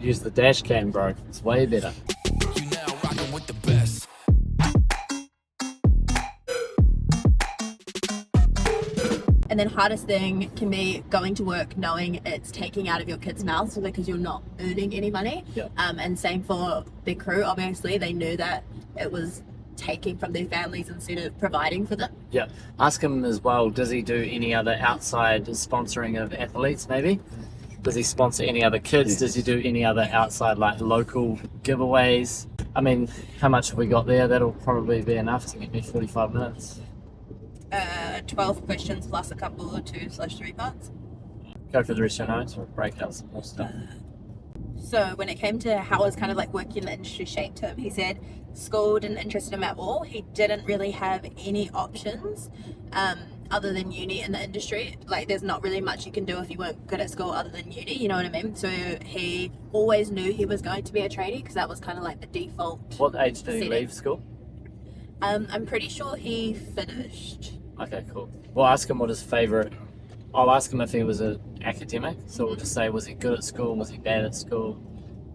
Use the dash cam, bro. It's way better. You now rocking with the best. And then hardest thing can be going to work knowing it's taking out of your kids' mouths because you're not earning any money. Yeah. And same for the crew. Obviously, they knew that it was taking from their families instead of providing for them. Yeah. Ask him as well, does he do any other outside sponsoring of athletes maybe? Does he sponsor any other kids? Does he do any other outside like local giveaways? I mean, how much have we got there? That'll probably be enough to get me 45 minutes. 12 questions plus a couple of 2/3 parts. Go for the rest of your notes or break out some more stuff. So when it came to how his kind of like working in the industry shaped him, he said school didn't interest him at all. He didn't really have any options other than uni in the industry. Like there's not really much you can do if you weren't good at school other than uni, you know what I mean? So he always knew he was going to be a tradie because that was kind of like the default. What age did he setting. leave school? I'm pretty sure he finished. Okay, cool. We'll ask him what his favourite... I'll ask him if he was an academic. So we'll just say, was he good at school? Was he bad at school?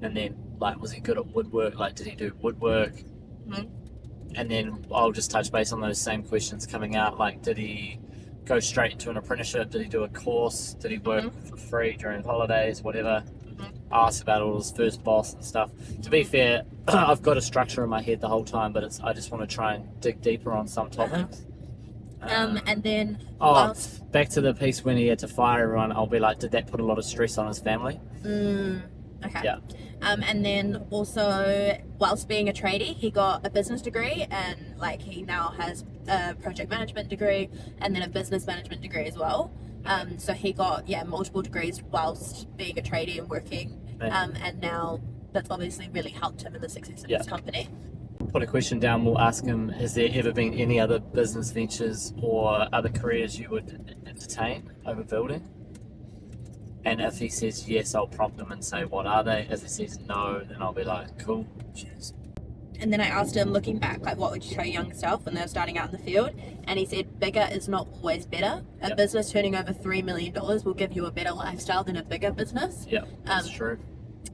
And then, like, was he good at woodwork? Like, did he do woodwork? Mhm. And then I'll just touch base on those same questions coming out. Like, did he go straight into an apprenticeship? Did he do a course? Did he work for free during holidays? Whatever. Ask about all his first boss and stuff. To be fair, I've got a structure in my head the whole time, but I just want to try and dig deeper on some topics. And then Oh, back to the piece when he had to fire everyone, I'll be like, did that put a lot of stress on his family? okay. Yeah. And then also, whilst being a tradie, he got a business degree, and like he now has a project management degree and then a business management degree as well. So he got multiple degrees whilst being a tradie and working. And now that's obviously really helped him in the success of his company. Put a question down, we'll ask him, has there ever been any other business ventures or other careers you would entertain over building? And if he says yes, I'll prompt him and say, what are they? If he says no, then I'll be like, cool, cheers. And then I asked him, looking back, like, what would you tell your younger self when they were starting out in the field? And he said, bigger is not always better. A business turning over $3 million will give you a better lifestyle than a bigger business. Yeah, that's true.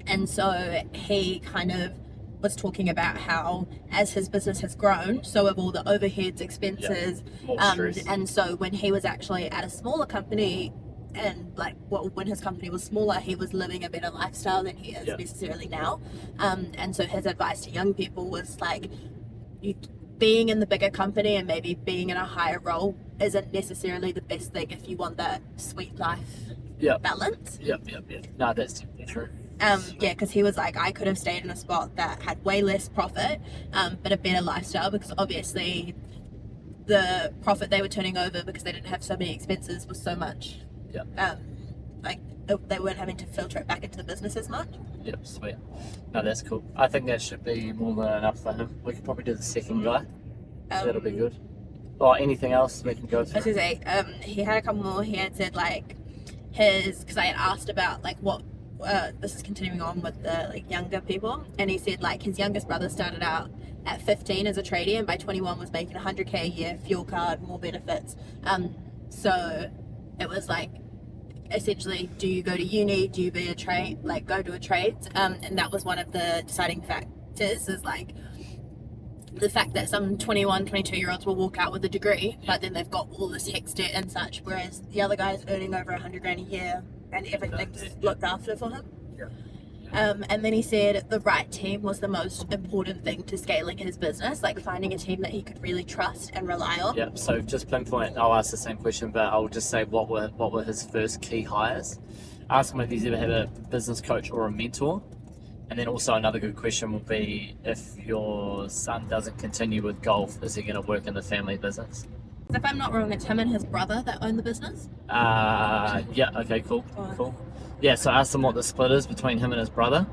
And so he kind of was talking about how as his business has grown, so have all the overheads, expenses. More stress. And so when he was actually at a smaller company, and like when his company was smaller, he was living a better lifestyle than he is necessarily now. And so his advice to young people was like, being in the bigger company and maybe being in a higher role isn't necessarily the best thing if you want that sweet life balance. No, that's definitely true. Because he was like, I could have stayed in a spot that had way less profit, but a better lifestyle, because obviously the profit they were turning over because they didn't have so many expenses was so much. They weren't having to filter it back into the business as much. Yep, sweet. No, that's cool. I think that should be more than enough for him. We could probably do the second guy. That'll be good. Or anything else we can go through. I was gonna say, he had a couple more. He had said like because I had asked about like what this is continuing on with the like younger people, and he said like his youngest brother started out at 15 as a tradie, and by 21 was making 100k a year, fuel card, more benefits. So it was like, essentially, do you go to uni, do you be a trade, like go to a trade? And that was one of the deciding factors, is like the fact that some 21, 22-year-olds will walk out with a degree, but then they've got all this HECS debt and such, whereas the other guy's earning over 100 grand a year and everything's looked after for him. And then he said the right team was the most important thing to scaling his business, like finding a team that he could really trust and rely on. Yeah, so just pinpoint, I'll ask the same question, but I'll just say what were his first key hires. Ask him if he's ever had a business coach or a mentor. And then also another good question will be, if your son doesn't continue with golf, is he going to work in the family business? If I'm not wrong, it's him and his brother that own the business. Yeah, okay, cool. Yeah, so ask him what the split is between him and his brother,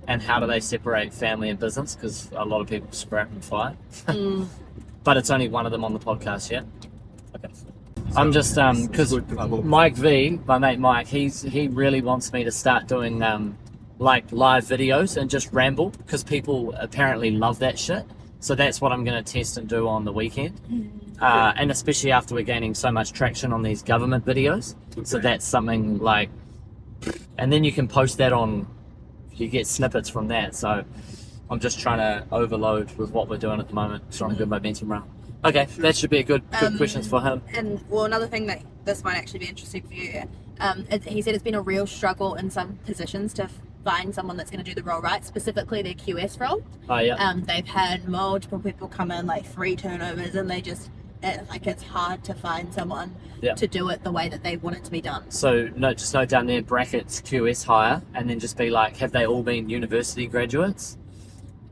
and how do they separate family and business, because a lot of people scrap and fight. But it's only one of them on the podcast, yeah? Okay. I'm just, because Mike V, my mate Mike, he really wants me to start doing like live videos and just ramble, because people apparently love that shit. So that's what I'm going to test and do on the weekend. And especially after we're gaining so much traction on these government videos. So that's something like, and then you can post that on you get snippets from that. So I'm just trying to overload with what we're doing at the moment, so I'm good momentum around. Okay, that should be a good questions for him. And well, another thing that this might actually be interesting for you, he said it's been a real struggle in some positions to find someone that's going to do the role right, specifically their QS role. Oh yeah. They've had multiple people come in, like 3 turnovers, and they just it's hard to find someone to do it the way that they want it to be done. So just note down there brackets QS hire, and then just be like, have they all been university graduates?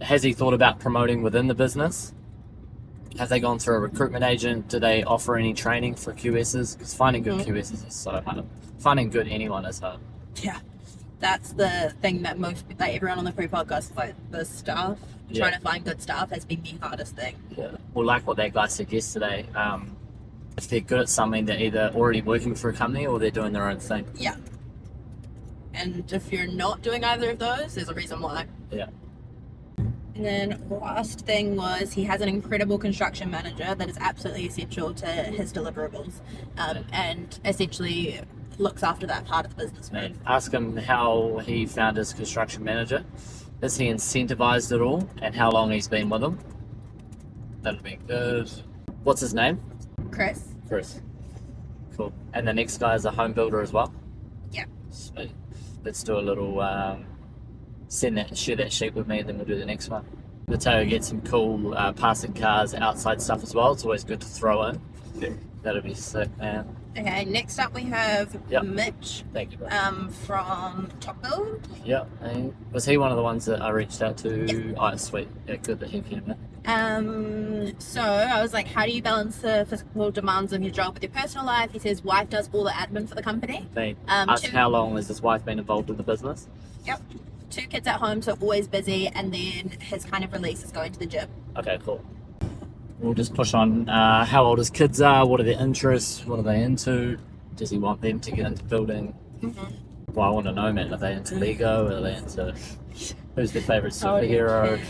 Has he thought about promoting within the business? Have they gone through a recruitment agent? Do they offer any training for QSs? Because finding good QSs is so hard. Finding good anyone is hard. Yeah, that's the thing that everyone on the Pre podcast is like, the staff. Trying to find good staff has been the hardest thing. Yeah. Well, like what that guy said yesterday, if they're good at something, they're either already working for a company or they're doing their own thing. Yeah. And if you're not doing either of those, there's a reason why. Yeah. And then last thing was he has an incredible construction manager that is absolutely essential to his deliverables, and essentially looks after that part of the business. And ask him how he found his construction manager. Is he incentivized at all, and how long he's been with him? That'd be good. What's his name? Chris. Cool. And the next guy is a home builder as well? Yeah. Sweet. Let's do a little share that sheet with me, and then we'll do the next one. Mateo gets some cool passing cars, outside stuff as well. It's always good to throw in. Yeah. That'll be sick, man. Okay, next up we have Mitch. Thank you, bro. From Top Build. Yeah. And was he one of the ones that I reached out to? Yeah. Oh, sweet. Yeah, good that he came in. So I was like, how do you balance the physical demands of your job with your personal life? He says wife does all the admin for the company. Ask how long has his wife been involved in the business? Yep. 2 kids at home, so always busy, and then his kind of release is going to the gym. Okay, cool. We'll just push on how old his kids are, what are their interests, what are they into, does he want them to get into building? Mm-hmm. Well, I want to know, man, are they into Lego, are they into, who's their favourite superhero?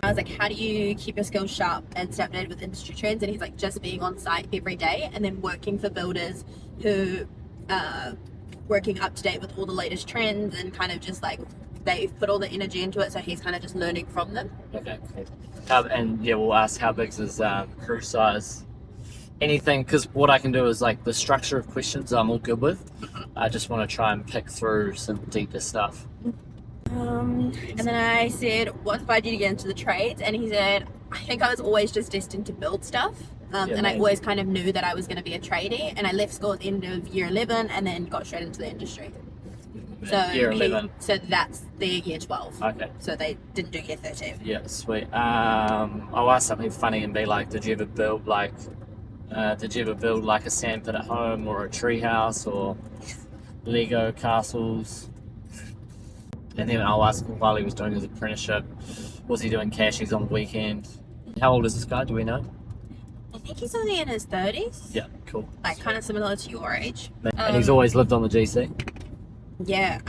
I was like, how do you keep your skills sharp and stay updated with industry trends? And he's like, just being on site every day and then working for builders who working up to date with all the latest trends, and kind of just like they've put all the energy into it, so he's kind of just learning from them. Okay, cool. And yeah, we'll ask how big's his crew size. Anything, because what I can do is like the structure of questions I'm all good with. I just want to try and pick through some deeper stuff. And then I said, what inspired you to get into the trades? And he said, I think I was always just destined to build stuff. I always kind of knew that I was going to be a tradie, and I left school at the end of year 11 and then got straight into the industry. So year 11. So that's their year 12. Okay. So they didn't do year 13. Yeah, sweet. I'll ask something funny and be like, did you ever build like a sandpit at home, or a tree house, or Lego castles? And then I'll ask him while he was doing his apprenticeship, was he doing cashies on the weekend? How old is this guy? Do we know? I think he's only in his 30s. Yeah, cool. Like kind of similar to your age. And he's always lived on the GC? Yeah,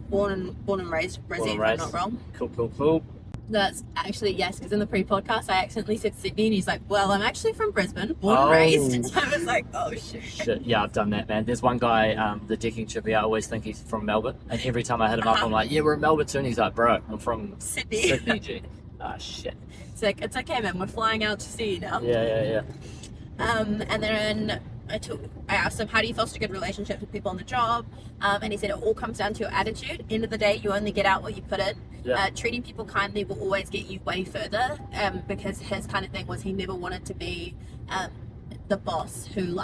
born and raised Brizzy, if I'm not wrong. Cool. That's actually, yes, because in the pre-podcast I accidentally said Sydney, and he's like, well, I'm actually from Brisbane, born and raised. And so I was like, oh shit. Yeah, I've done that, man. There's one guy, the decking chippy, I always think he's from Melbourne, and every time I hit him up, I'm like, yeah, we're in Melbourne too, and he's like, bro, I'm from Sydney, G. Ah, shit. It's like, it's okay, man, we're flying out to sea now. Yeah. And then I asked him, how do you foster good relationships with people on the job? And he said it all comes down to your attitude. End of the day, you only get out what you put in. Yeah. Treating people kindly will always get you way further, because his kind of thing was he never wanted to be the boss who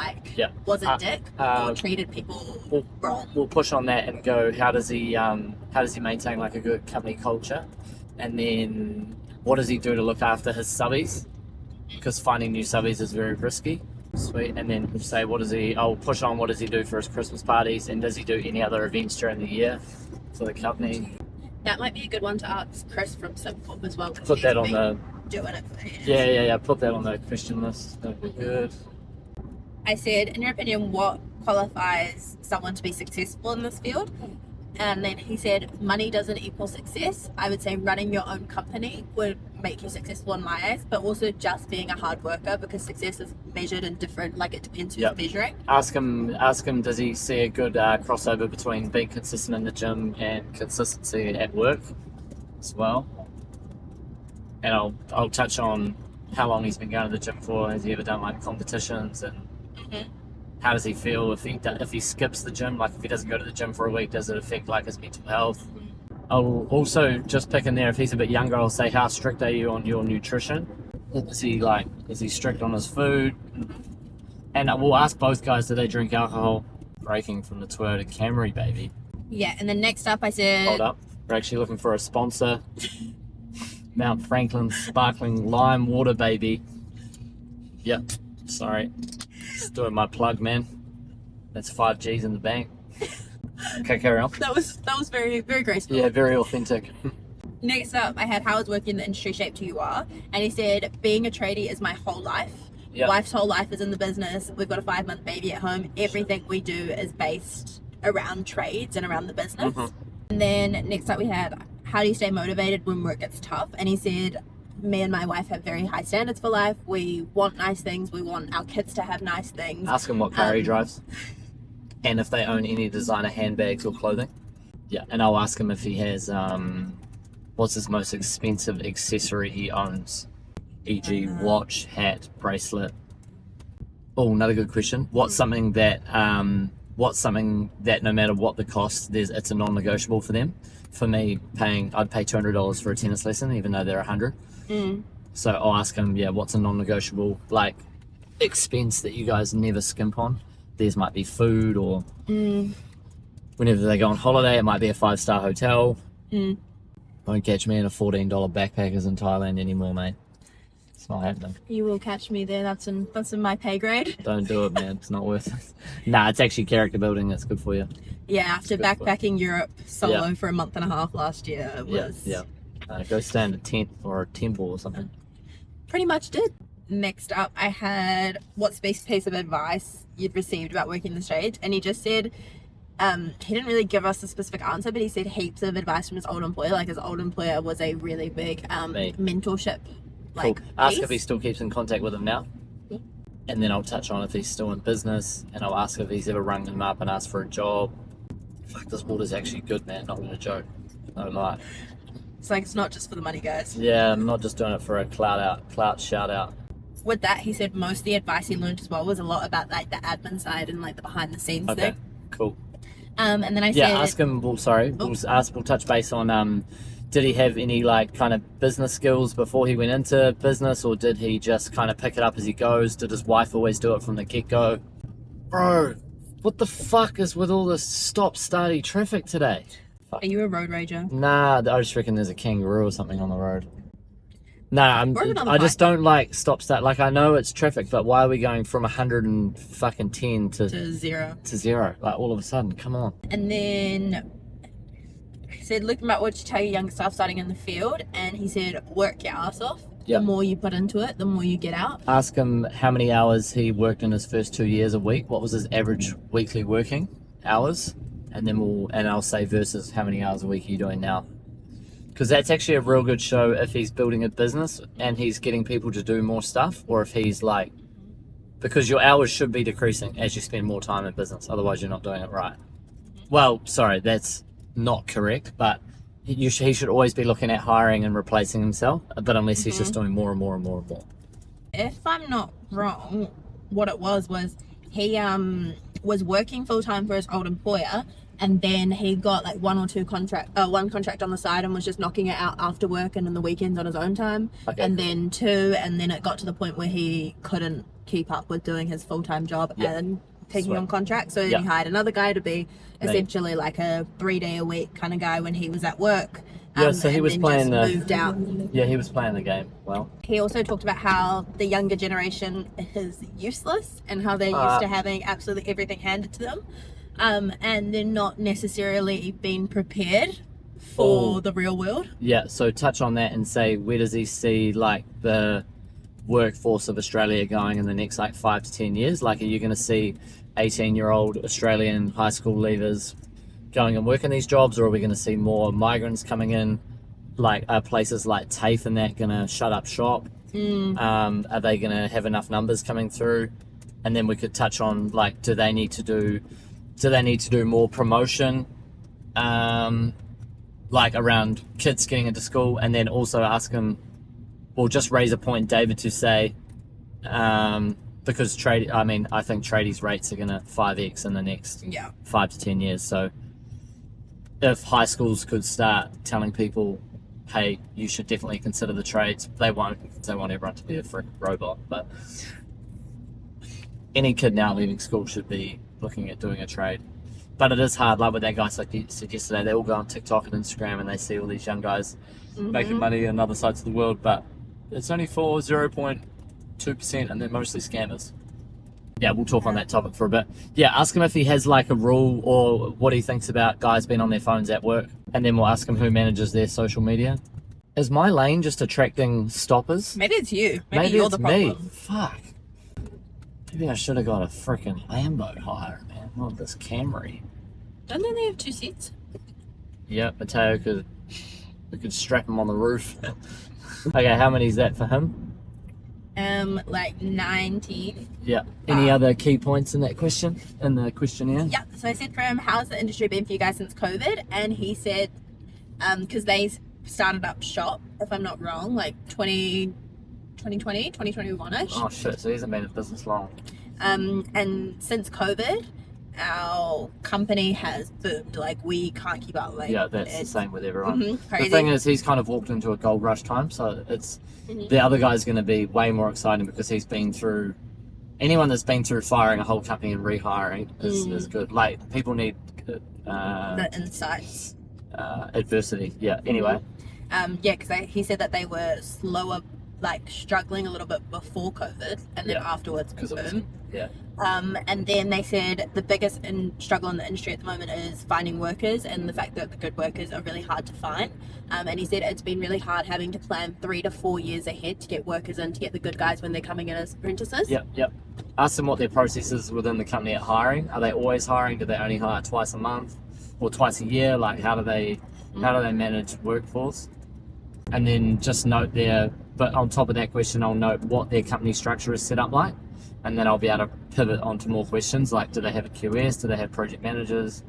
was a dick or treated people wrong. We'll push on that and go, how does he maintain like a good company culture? And then what does he do to look after his subbies? Because finding new subbies is very risky. Sweet. And then we'll say, what does he do for his Christmas parties, and does he do any other events during the year for the company? That might be a good one to ask Chris from SimCorp as well. Put that on the... doing it for years. Yeah. Put that on the question list. That'd be good. I said, in your opinion, what qualifies someone to be successful in this field? And then he said, money doesn't equal success. I would say running your own company would make you successful in my eyes, but also just being a hard worker, because success is measured in different, like it depends who's measuring. Ask him, does he see a good crossover between being consistent in the gym and consistency at work as well? And I'll touch on how long he's been going to the gym for. Has he ever done like competitions, and how does he feel if he skips the gym? Like if he doesn't go to the gym for a week, does it affect like his mental health? I'll also just pick in there, if he's a bit younger, I'll say, how strict are you on your nutrition? Is he strict on his food? And we'll ask both guys, do they drink alcohol? Breaking from the Toyota Camry, baby. Yeah, and then next up I said... Hold up. We're actually looking for a sponsor. Mount Franklin Sparkling Lime Water, baby. Yep. Sorry. Just doing my plug, man. That's 5 G's in the bank. Okay, carry on. That was very, very graceful. Yeah, very authentic. Next up, I had Howard's working in the industry shaped who you are, and he said, being a tradie is my whole life. Yep. Wife's whole life is in the business. We've got a 5-month baby at home. Everything we do is based around trades and around the business. And then next up we had, how do you stay motivated when work gets tough? And he said, me and my wife have very high standards for life. We want nice things. We want our kids to have nice things. Ask him what car he drives. And if they own any designer handbags or clothing. Yeah, and I'll ask him if he has, what's his most expensive accessory he owns? E.g. watch, hat, bracelet. Oh, another good question. What's something that no matter what the cost, it's a non-negotiable for them? For me, I'd pay $200 for a tennis lesson, even though they're $100. So I'll ask him, what's a non-negotiable, like, expense that you guys never skimp on? Theirs might be food, or whenever they go on holiday, it might be a 5-star hotel. Won't catch me in a $14 backpackers in Thailand anymore, mate. It's not happening. You will catch me there. That's in my pay grade. Don't do it, man. It's not worth it. Nah, it's actually character building. That's good for you. Yeah, after backpacking Europe solo for a month and a half last year, it was... Go stay in a tent or a temple or something. Pretty much did. Next up, I had, what's the best piece of advice you'd received about working the trade? And he just said, he didn't really give us a specific answer, but he said heaps of advice from his old employer. Like, his old employer was a really big mentorship. Cool. Ask if he still keeps in contact with him now. And then I'll touch on if he's still in business, and I'll ask if he's ever rung him up and asked for a job. Fuck, this water's actually good, man. Not gonna joke. No lie. It's like, it's not just for the money, guys. Yeah, I'm not just doing it for a clout shout out. With that, he said most of the advice he learned as well was a lot about like the admin side and like the behind the scenes thing. Cool. And then I said, ask him. We'll touch base on did he have any like kind of business skills before he went into business, or did he just kind of pick it up as he goes? Did his wife always do it from the get-go? Bro, what the fuck is with all this stop-starty traffic today? Are you a road rager? Nah, I just reckon there's a kangaroo or something on the road. Nah, I just don't like stop-start. Like, I know it's traffic, but why are we going from 110 to zero? To zero, like all of a sudden. Come on. And then he said, look about what you tell your younger self starting in the field, and he said, work your ass off. The more you put into it, the more you get out. Ask him how many hours he worked in his first 2 years a week. What was his average weekly working hours? And then I'll say versus how many hours a week are you doing now? Because that's actually a real good show if he's building a business and he's getting people to do more stuff, or if he's like, because your hours should be decreasing as you spend more time in business. Otherwise, you're not doing it right. Well, sorry, that's not correct, but he should always be looking at hiring and replacing himself, but unless he's just doing more and more and more and more. If I'm not wrong, what it was he was working full-time for his old employer, and then he got like one contract on the side and was just knocking it out after work and in the weekends on his own time. And then it got to the point where he couldn't keep up with doing his full-time job and taking on contracts, so then he hired another guy to be essentially like a 3-day-a-week kind of guy when he was at work. So he was playing moved out. Yeah, he was playing the game well. He also talked about how the younger generation is useless and how they're used to having absolutely everything handed to them, and they're not necessarily being prepared for the real world. Yeah, so touch on that and say, where does he see like the workforce of Australia going in the next like 5 to 10 years? Like, are you going to see 18-year-old Australian high school leavers going and working these jobs, or are we going to see more migrants coming in? Like, are places like TAFE and that going to shut up shop? Are they going to have enough numbers coming through? And then we could touch on, like, do they need to do more promotion, like around kids getting into school? And then also ask them, or just raise a point, David, to say, because I think tradies rates are going to 5x in the next 5 to 10 years. So if high schools could start telling people, hey, you should definitely consider the trades, they want everyone to be a freaking robot. But any kid now leaving school should be looking at doing a trade. But it is hard, like with that guy like you said yesterday, they all go on TikTok and Instagram and they see all these young guys making money in other sides of the world, but it's only for 0.2% and they're mostly scammers. Yeah, we'll talk on that topic for a bit. Yeah, ask him if he has like a rule or what he thinks about guys being on their phones at work, and then we'll ask him who manages their social media. Is my lane just attracting stoppers? Maybe it's you. Maybe you're the problem. Me. Fuck. Maybe I should have got a freaking Lambo hire, man. Not this Camry. Don't they have 2 seats? Yeah, Mateo we could strap him on the roof. Okay, how many is that for him? Like 19. Yeah. Any other key points in that question, in the questionnaire? Yeah, so I said for him, how's the industry been for you guys since COVID? And he said, because they started up shop, if I'm not wrong, like 2020, 2021-ish. Oh shit, so he hasn't been in business long. And since COVID, our company has boomed. Like, we can't keep up. Like, yeah, that's the same with everyone. Crazy. The thing is, he's kind of walked into a gold rush time, so it's the other guy's going to be way more exciting because he's been through. Anyone that's been through firing a whole company and rehiring is good. Like, people need the insights, adversity. Yeah. Anyway. because he said that they were slower, like struggling a little bit before COVID, and then afterwards, boom. Yeah. And then they said the biggest struggle in the industry at the moment is finding workers, and the fact that the good workers are really hard to find. And he said it's been really hard having to plan 3 to 4 years ahead to get workers in, to get the good guys when they're coming in as apprentices. Yep. Ask them what their process is within the company at hiring. Are they always hiring? Do they only hire twice a month or twice a year? Like, how do they manage workforce? And then just note but on top of that question, I'll note what their company structure is set up like. And then I'll be able to pivot onto more questions like, do they have a QS? Do they have project managers?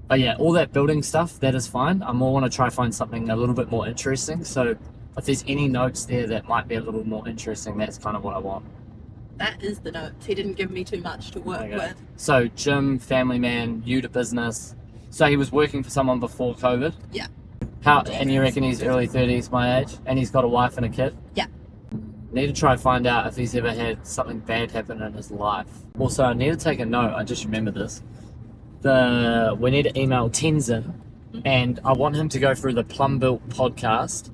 But yeah, all that building stuff, that is fine. I more want to try find something a little bit more interesting. So if there's any notes there that might be a little more interesting, that's kind of what I want. That is the notes. He didn't give me too much to work with. So Jim, family man, new to business. So he was working for someone before COVID? Yeah. And you reckon he's early 30s, my age? And he's got a wife and a kid? Yeah. Need to try and find out if he's ever had something bad happen in his life. Also, I need to take a note. I just remember this. We need to email Tenzin, and I want him to go through the Plum Built podcast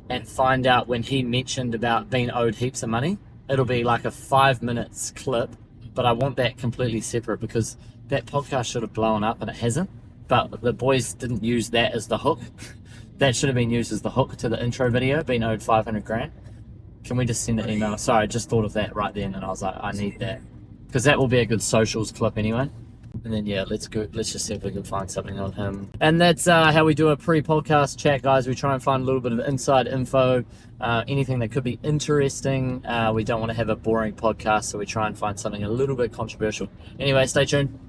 and find out when he mentioned about being owed heaps of money. It'll be like a 5 minutes clip, but I want that completely separate because that podcast should have blown up and it hasn't. But the boys didn't use that as the hook. That should have been used as the hook to the intro video, being owed 500 grand. Can we just send an email? Sorry, I just thought of that right then, and I was like, I need that. Because that will be a good socials clip anyway. And then, yeah, let's just see if we can find something on him. And that's how we do a pre-podcast chat, guys. We try and find a little bit of inside info, anything that could be interesting. We don't want to have a boring podcast, so we try and find something a little bit controversial. Anyway, stay tuned.